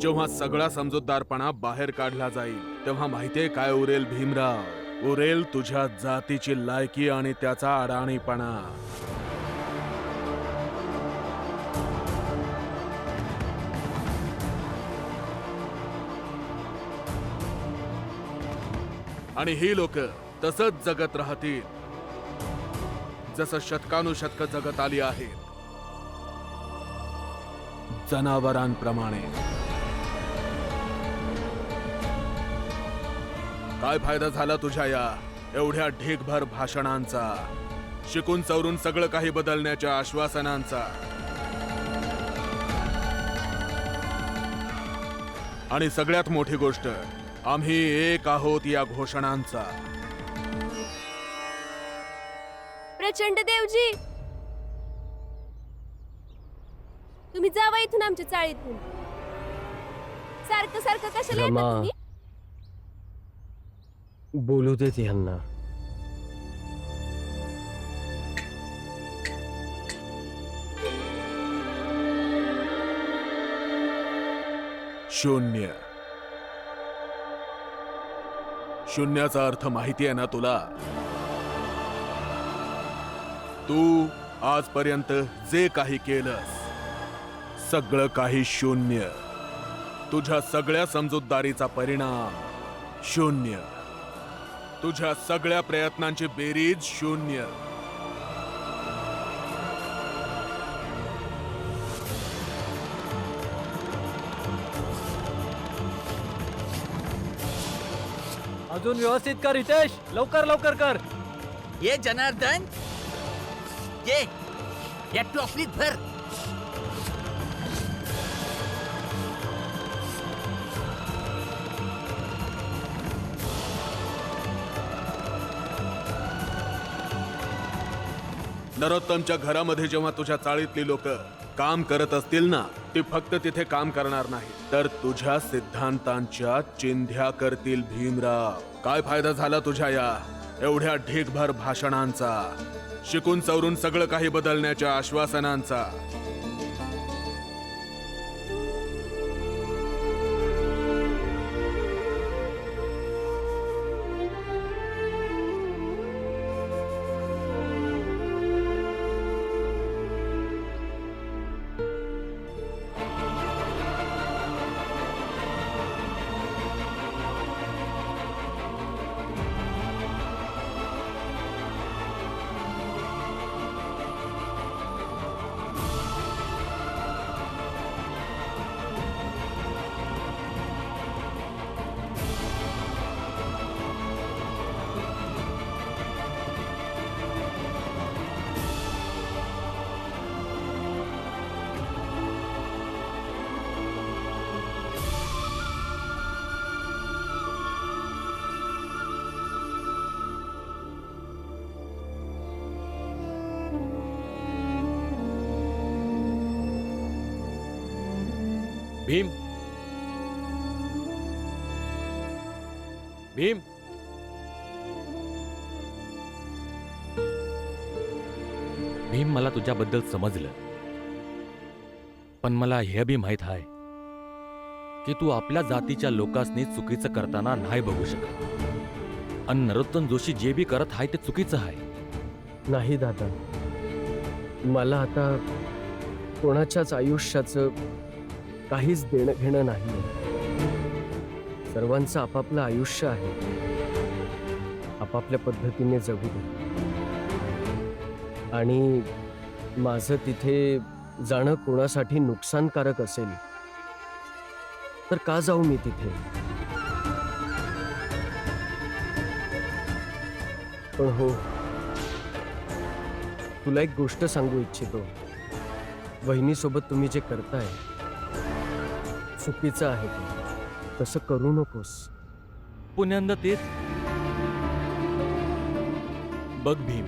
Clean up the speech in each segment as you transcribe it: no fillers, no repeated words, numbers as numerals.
जेव्हा सगळा समजूतदारपणा बाहेर काढला जाईल तेव्हा माहितीये काय उरेल भीमराव? उरेल तुझ्या जातीची लायकी आणि त्याचा अडाणीपणा. आणि ही लोक तसंच जगत राहतील जसं शतकानुशतक जगत आली आहेत, जनावरांप्रमाणे. काय फायदा झाला तुझ्या या एवढ्या ढीगभर भाषणांचा, शिकून सवरून सगळं काही बदलण्याच्या आश्वासनांचा? आणि सगळ्यात मोठी गोष्ट, आम्ही एक आहोत या घोषणांचा. प्रचंड देवजी, तुम्ही जावा इथून, आमच्या चाळीतून. सारखं सारखं कशाला येता रमा, तुम्ही? बोलू देत ह्यांना. शून्य. शून्याचा अर्थ माहिती आहे ना तुला? तू आजपर्यंत जे काही केलंस सगळं काही शून्य. तुझ्या सगळ्या समजूतदारीचा परिणाम शून्य. तुझ्या सगळ्या प्रयत्नांची बेरीज शून्य. अजून व्यवस्थित कर हितेश, लवकर लवकर कर. ये जनार्दन, ये या टोपलीत भर. नरोत्तमच्या घरामध्ये जेव्हा तुझ्या चाळीतली लोक काम करत असतील ना, ती फक्त तिथे काम करणार नाही तर तुझ्या सिद्धांतांच्या चिंध्या करतील भीमराव. काय फायदा झाला तुझ्या या एवढ्या ढीगभर भाषणांचा, शिकून सवरून सगळं काही बदलण्याच्या आश्वासनांचा? भीम, भीम, भीम, मला तुझ्याबद्दल समजलं, पण मला हे बी माहित आहे की तू आपल्या जातीच्या लोकांनी चुकीचं करताना नाही बघू शकत. आणि नरोत्तम जोशी जे बी करत आहे ते चुकीचं आहे. नाही दादा, मला आता कोणाच्याच आयुष्याचं काहीच देणं घेणं नाही. सर्वांचं आपापलं आयुष्य आहे, आपापल्या पद्धतीने जगू दे. आणि माझं तिथे जाणं कोणासाठी नुकसानकारक असेल तर का जाऊ मी तिथे? पण हो, तुला एक गोष्ट सांगू इच्छितो. वहिनीसोबत तुम्ही जे करताय चुकीचं आहे. ते तसं करू नकोस. पुण्यांदा तेच. बघ भीम,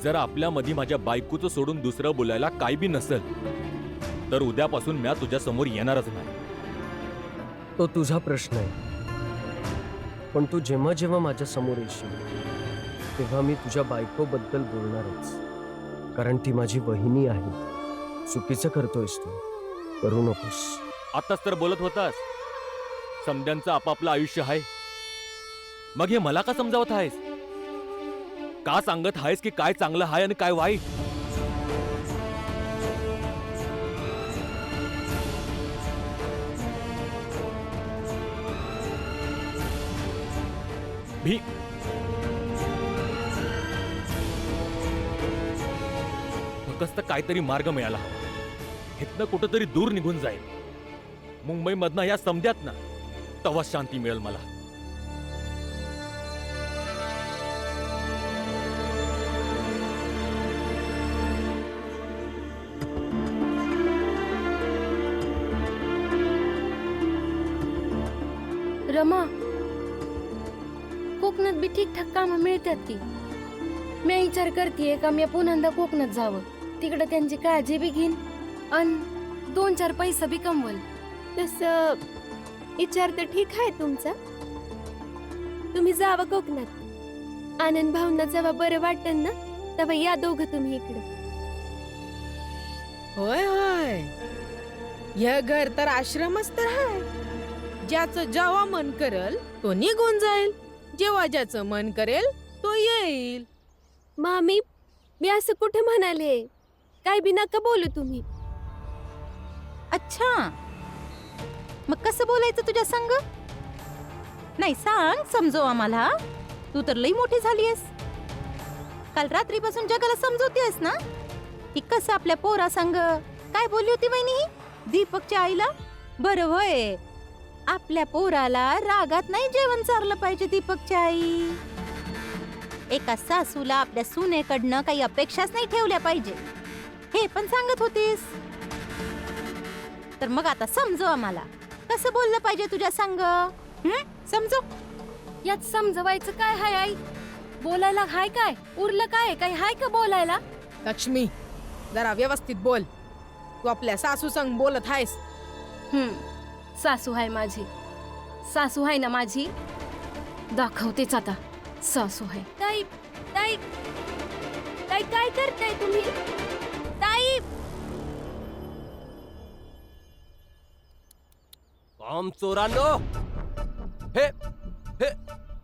जर आपल्यामध्ये माझ्या बायकोचं सोडून दुसरं बोलायला काही बी नसेल तर उद्यापासून मी तुझ्या समोर येणारच नाही. तो तुझा प्रश्न आहे, पण तू जेव्हा जेव्हा माझ्या समोर येशील तेव्हा मी तुझ्या बायकोबद्दल बोलणारच, कारण ती माझी वहिनी आहे. चुकीचं करतोयस तू, करू नकोस. आताच तर बोलत होतास समद्यांचं आपापलं आयुष्य आहे. मग हे मला का समजावत आहेस? का सांगत आहेस की काय चांगलं आहे आणि काय वाईट? भी फक्त काहीतरी मार्ग मिळाला हवा. इथनं कुठंतरी दूर निघून जाईल. मुंबईमधनं या समद्यात ना तेव्हा शांती मिळेल मला. रमा, कोकणात बी ठीकठाक कामं मिळतात की. मी विचार करतेय का मी पुन्हा कोकणात जावं. तिकडे त्यांची काळजी बी घेईन आणि 2-4 पैसा बी कमवल. तस विचार तर ठीक आहे तुमचा. तुम्ही जावं कोकणात. आनंद भावना जेव्हा बरं वाटेल ना तेव्हा या दोघं तुम्ही इकडे. होय होय, हे घर तर आश्रमच तर आहे. ज्याचं जेव्हा मन करेल तो निघून जाईल, जेव्हा ज्याचं मन करेल तो येईल. मामी, मी असं कुठे म्हणाले? काय बी नका बोलू तुम्ही. अच्छा, मग कसं बोलायचं तुझ्या संग? नाही सांग, समजव आम्हाला. तू तर लई मोठी झालीयस. काल रात्रीपासून जगाला समजवतेस ना की कसं आपल्या पोरा संग काय बोलली होती वहिनी दीपकच्या आईला? बरं होय, आपल्या पोराला रागात नाही जेवण चारलं पाहिजे दीपकच्या आई. एका सासूला आपल्या सुनेकडनं काही अपेक्षाच नाही ठेवल्या पाहिजे, हे पण सांगत होतीस. तर मग आता समजव आम्हाला, कसं बोललं पाहिजे तुझ्या संग? समजव. यात समजवायचं काय हाय आई? बोलायला हाय काय? उरलं काय? काही हाय का बोलायला? लक्ष्मी, जरा व्यवस्थित बोल. तू आपल्या सासू संग बोलत आहेस. सासू आहे माझी. सासू आहे ना माझी. दाखवतेच आता सासू आहे. ताई, ताई, ताई काय करताय तुम्ही? ताई, काम चोरांनो, हे हे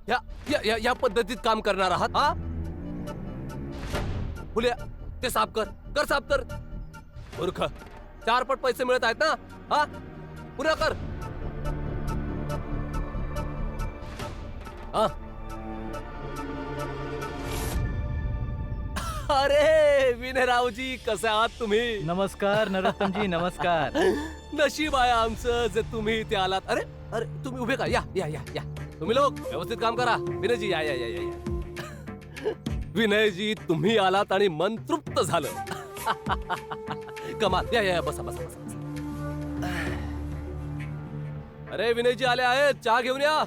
या या या, या पद्धतीत काम करणार आहात? हा, फुल्या ते साफ कर, कर साफ कर. मूर्ख, 4 पट पैसे मिळत आहेत ना? हा, पुन्हा कर. हा. अरे विनयरावजी, कसे आहात तुम्ही? नमस्कार नरोत्तमजी, नमस्कार. नशीब आहे आमचं जे तुम्ही इथे आलात. अरे अरे, तुम्ही उभे का? या या या या. तुम्ही लोक व्यवस्थित काम करा. विनयजी या या या या या. विनयजी, तुम्ही आलात आणि मन तृप्त झालं. कमाल. या या या, बसा बसा बसा. अरे विनयजी आले आहेत, चहा घेऊन या.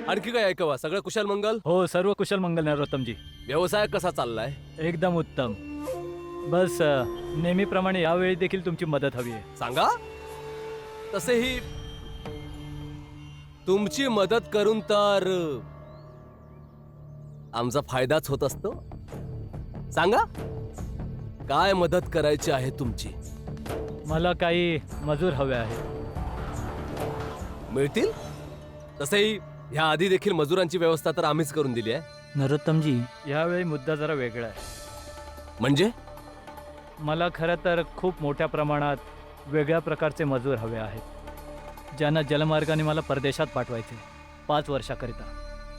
आणखी काय ऐकवा? सगळं कुशल मंगल? हो, सर्व कुशल मंगल नरोत्तमजी. व्यवसाय कसा चाललाय? एकदम उत्तम. बस नेहमीप्रमाणे यावेळी देखील तुमची मदत हवी आहे. सांगा. तसेही तुमची मदत करून तर आमचा फायदाच होत असतो. सांगा, काय मदत करायची आहे तुमची? मला काही मजूर हवे आहेत. मिळतील. तसेही ह्या आधी देखील मजुरांची व्यवस्था तर आम्हीच करून दिली आहे. नरोत्तमजी, यावेळी मुद्दा जरा वेगळा आहे. म्हणजे मला खरं तर खूप मोठ्या प्रमाणात वेगळ्या प्रकारचे मजूर हवे आहेत, ज्यांना जलमार्गाने मला परदेशात पाठवायचे 5 वर्षाकरिता,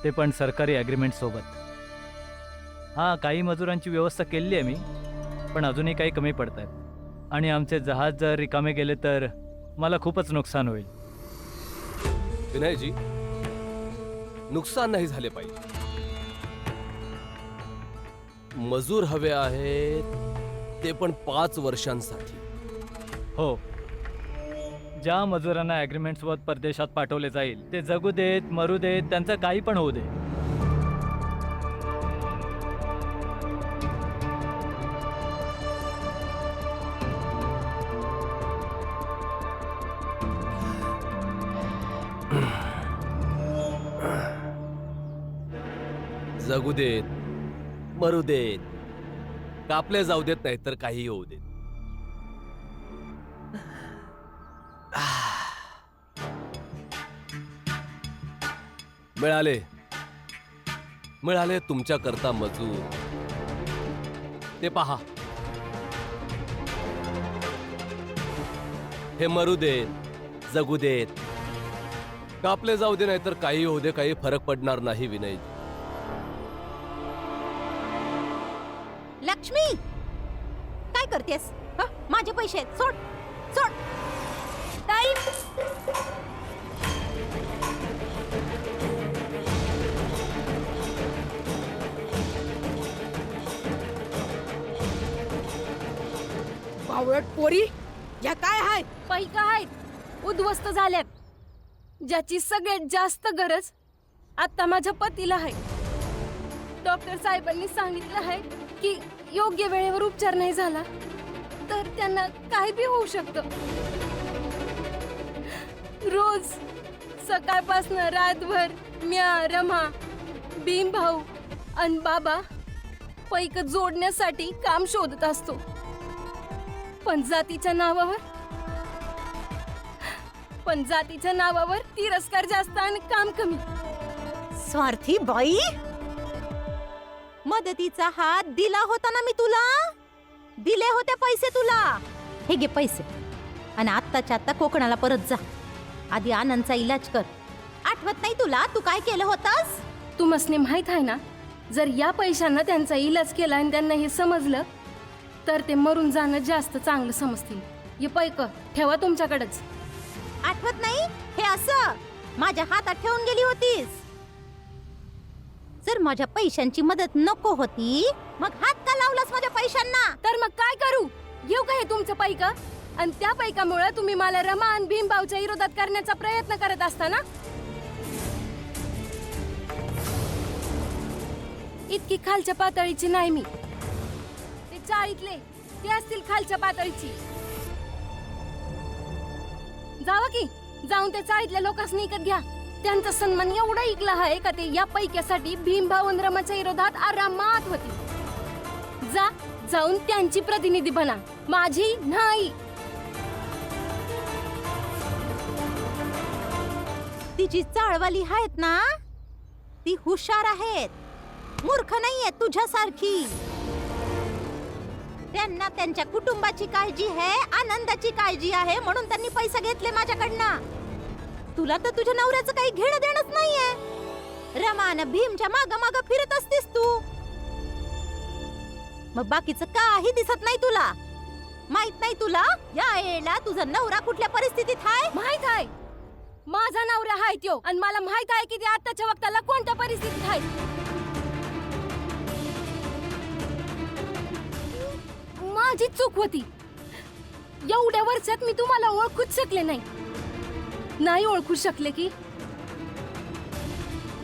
ते पण सरकारी ॲग्रीमेंटसोबत. हां, काही मजुरांची व्यवस्था केली आहे मी, पण अजूनही काही कमी पडत आहेत. आणि आमचे जहाज जर रिकामे गेले तर मला खूपच नुकसान होईल. विनयजी, नुकसान नाही झाले पाहिजे. मजूर हवे आहेत, ते पण 5 वर्षांसाठी. हो, ज्या मजुरांना ॲग्रीमेंटसोबत परदेशात पाठवले जाईल ते जगू देत, मरू देत, त्यांचं काही पण होऊ दे. जगू देत, मरू देत, कापले जाऊ देत, नाही तर काही होऊ देत. मिळाले मिळाले तुमच्या करता मजूर. ते पहा, हे मरू देत, जगू देत, कापले जाऊ दे, नाहीतर काही होऊ दे, काही फरक पडणार नाही विनय. लक्ष्मी काय करतेस? हं? माझे पैसे आहेत, सोड सोड. ताई बावळट पोरी, या काय हाय? पैका आहेत उद्ध्वस्त झाल्यात, ज्याची सगळ्यात जास्त गरज आता माझ्या पतीला आहे. डॉक्टर साहेबांनी सांगितलं आहे की योग्य वेळेवर उपचार नाही झाला तर त्यांना काय बी होऊ शकतं. रोज सकाळपासून रातभर म्या, रमा, भीम भाऊ आणि बाबा पैक जोडण्यासाठी काम शोधत असतो. पण जातीच्या नावावर तिरस्कार जास्त आणि काम कमी. स्वार्थी बाई, मदतीचा हात दिला होता ना मी तुला, दिले होते पैसे तुला. हे घे पैसे आणि आत्ताच्या आत्ता कोकणाला परत जा. आधी आनंदचा इलाज कर. आठवत नाही तुला तू काय केलं होतास? तुम्हाला माहित आहे ना, जर या पैशांना त्यांचा इलाज केला आणि त्यांना हे समजलं तर ते मरून जाणं जास्त चांगलं समजतील. हे पैक ठेवा तुमच्याकडेच. आठवत नाही? हे असं माझ्या हातात ठेवून गेली होतीस. जर माझ्या पैशांची मदत नको होती मग हात का लावलास माझ्या पैशांना? तर मग काय करू? घेऊ का हे तुमचं पैक? आणि त्या पैकामुळे तुम्ही मला रमा आणि भीमभाऊच्या विरोधात करण्याचा प्रयत्न करत असता ना. इतकी खालच्या पातळीची नाही मी. ते चाळीतले ते असतील खालच्या पातळीची. जावा की जाऊन त्या चाळीतल्या लोकांनी विकत घ्या. त्यांचा सन्मान एवढा ऐकला आहे का ते या पैक्यासाठी भीमभाऊ आणि रमाच्या विरोधात आरामात होती. जाऊन त्यांची प्रतिनिधी बना, माझी नाही. तिची चाळवाली आहेत ना, ती हुशार आहेत, मूर्ख नाहीये तुझ्यासारखी. त्यांना त्यांच्या कुटुंबाची काळजी आहे, आनंदाची काळजी आहे, म्हणून त्यांनी पैसे घेतले माझ्याकडनं. तुला तर तुझ्या नवऱ्याचं काही घेणं देणंच नाहीये. रमान भीमच्या माग माग फिरत असतेस तू. मग बाकीचं काही दिसत नाही तुला? माहित नाही तुला या येळेला तुझा नवरा कुठल्या परिस्थितीत आहे? माहित आहे, माझा नवरा हाय त्यो, आणि मला माहित आहे की ते आताच्या वक्ताला कोणत्या परिस्थितीत आहे. माझी चूक होती. एवढ्या वर्षात मी तुम्हाला ओळखूच शकले नाही ओळखू शकले की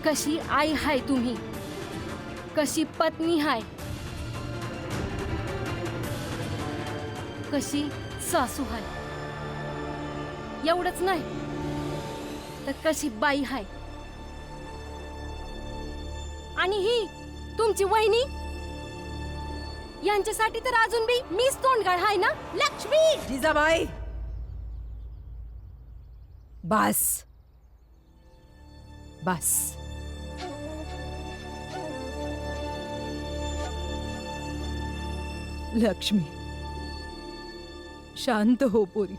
कशी आई हाय तुम्ही, कशी पत्नी हाय, कशी सासू हाय. एवढंच नाही तर कशी बाई हाय. आणि ही तुमची वहिनी, यांच्यासाठी तर अजून बी मीच तोंडगाळ हाय ना. लक्ष्मी, जिजाबाई, बस बस. लक्ष्मी, शांत हो पोरी.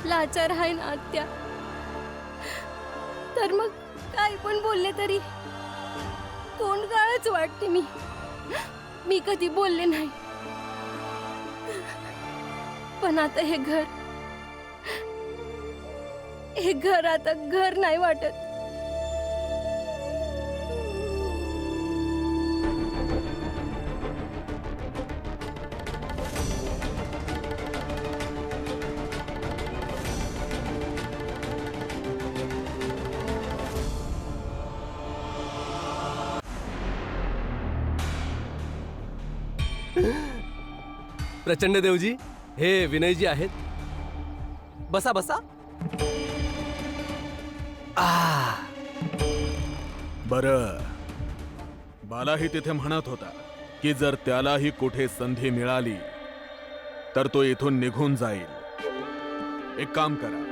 लाचार आहे ना आत्या, तर मग काय पण बोलले तरी तोंडगाळच वाटते. मी कधी बोलले नाही, पण आता हे घर आता घर नाही वाटत. प्रचंड देवजी, हे विनयजी आहेत. बसा बसा. बरं, बालाही तिथे म्हणत होता की जर त्यालाही कुठे संधी मिळाली तर तो इथून निघून जाईल. एक काम करा,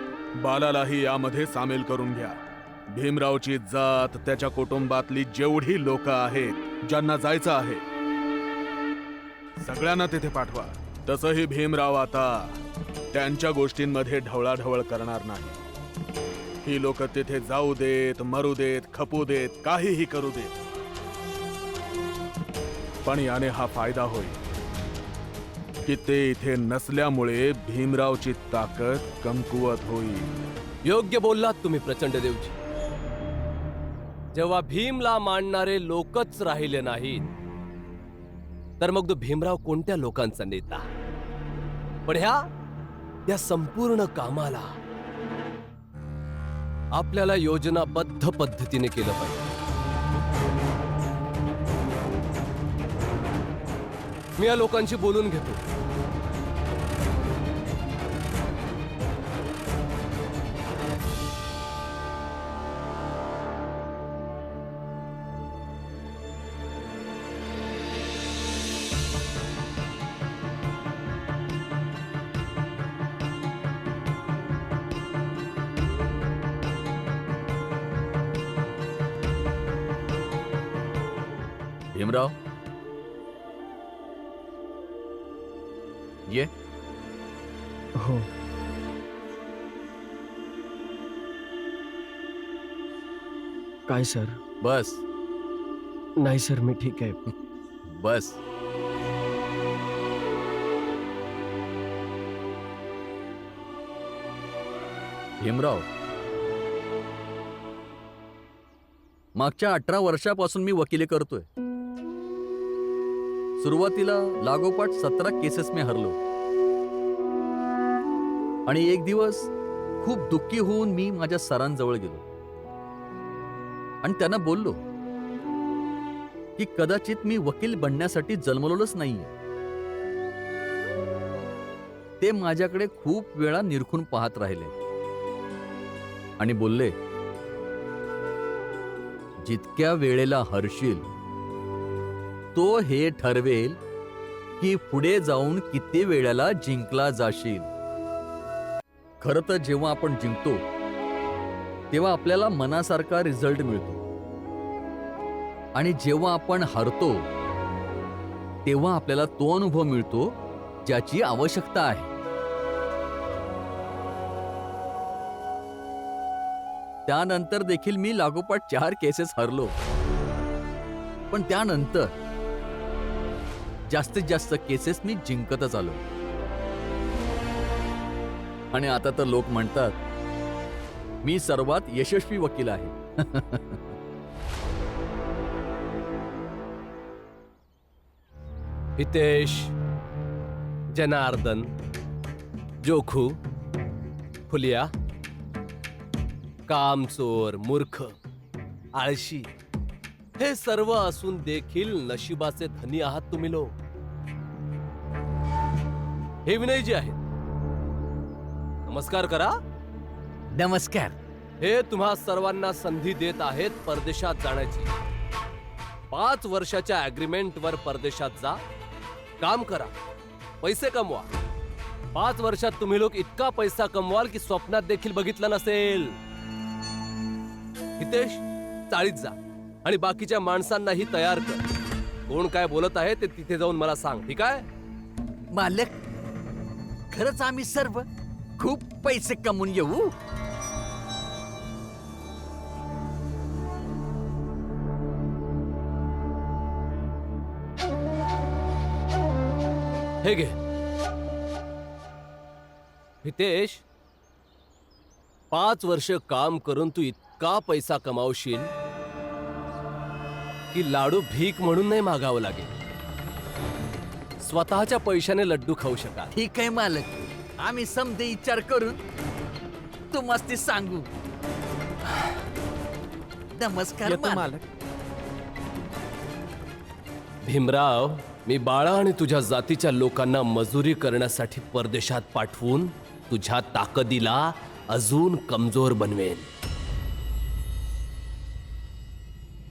बालालाही यामध्ये सामील करून घ्या. भीमरावची जात, त्याच्या कुटुंबातली जेवढी लोक आहेत ज्यांना जायचं आहे सगळ्यांना तिथे पाठवा. तसंही भीमराव आता त्यांच्या गोष्टींमध्ये ढवळाढवळ करणार नाही. ही लोक तिथे जाऊ देत, मरू देत, खपू देत, काहीही करू देत, पण याने हा फायदा होईल की ते इथे नसल्यामुळे भीमरावची ताकद कमकुवत होईल. योग्य बोललात तुम्ही प्रचंड देवजी. जेव्हा भीमला मानणारे लोकच राहिले नाहीत तर मग तो भीमराव कोणत्या लोकांचा नेता? पण या संपूर्ण कामाला आपल्याला योजनाबद्ध पद्धतीने केलं पाहिजे. मी या लोकांशी बोलून घेतो. भीमराव, ये. हो. काय सर? बस नाही सर, मी ठीक आहे. बस. भीमराव, मागच्या 18 वर्षापासून मी वकिली करतोय. सुरुवातीला लागोपाठ 17 केसेस मी हरलो आणि एक दिवस खूप दुःखी होऊन मी माझ्या सरांजवळ गेलो आणि त्यांना बोललो की कदाचित मी वकील बनण्यासाठी जन्मलोच नाहीये. ते माझ्याकडे खूप वेळा निरखून पाहत राहिले आणि बोलले, जितक्या वेळेला हरशील तो हे ठरवेल की पुढे जाऊन किती वेळेला जिंकला जाशील. खरं तर जेव्हा आपण जिंकतो तेव्हा आपल्याला मनासारखा रिझल्ट मिळतो आणि जेव्हा आपण हरतो तेव्हा आपल्याला तो अनुभव मिळतो ज्याची आवश्यकता आहे. त्यानंतर देखील मी लागोपाठ 4 केसेस हरलो, पण त्यानंतर जास्तीत जास्त केसेस मी जिंकतच आलो आणि आता तर लोक म्हणतात मी सर्वात यशस्वी वकील आहे. हितेश, जनार्दन, जोखू, फुलिया, कामचोर, मूर्ख, आळशी हे सर्व असून देखील नशिबाचे धनी आहात तुम्ही लोक. हे विनयजी आहेत, नमस्कार करा. नमस्कार. हे तुम्हा सर्वांना संधी देत आहेत परदेशात जाण्याची. 5 वर्षाच्या अग्रीमेंट वर परदेशात जा, काम करा, पैसे कमवा. 5 वर्षात तुम्ही लोक इतका पैसा कमवाल की स्वप्नात देखील बघितलं नसेल. हितेश, चाळीत जा आणि बाकीच्या माणसांनाही तयार कर. कोण काय बोलत आहे ते तिथे जाऊन मला सांग, ठीक आहे? मालक, खरंच आम्ही सर्व खूप पैसे कमवून येऊ. हे घे. हितेश, 5 वर्ष काम करून तू इतका पैसा कमावशील की लाडू भीक म्हणून नाही मागावं लागेल. स्वतःच्या पैशाने लड्डू खाऊ शकाल. ठीक आहे मालक, आम्ही समजे विचार करून तू मस्ती सांगू. नमस्कार मालक. भीमराव, मी बाळा आणि तुझ्या जातीच्या लोकांना मजुरी करण्यासाठी परदेशात पाठवून तुझ्या ताकदीला अजून कमजोर बनवेन.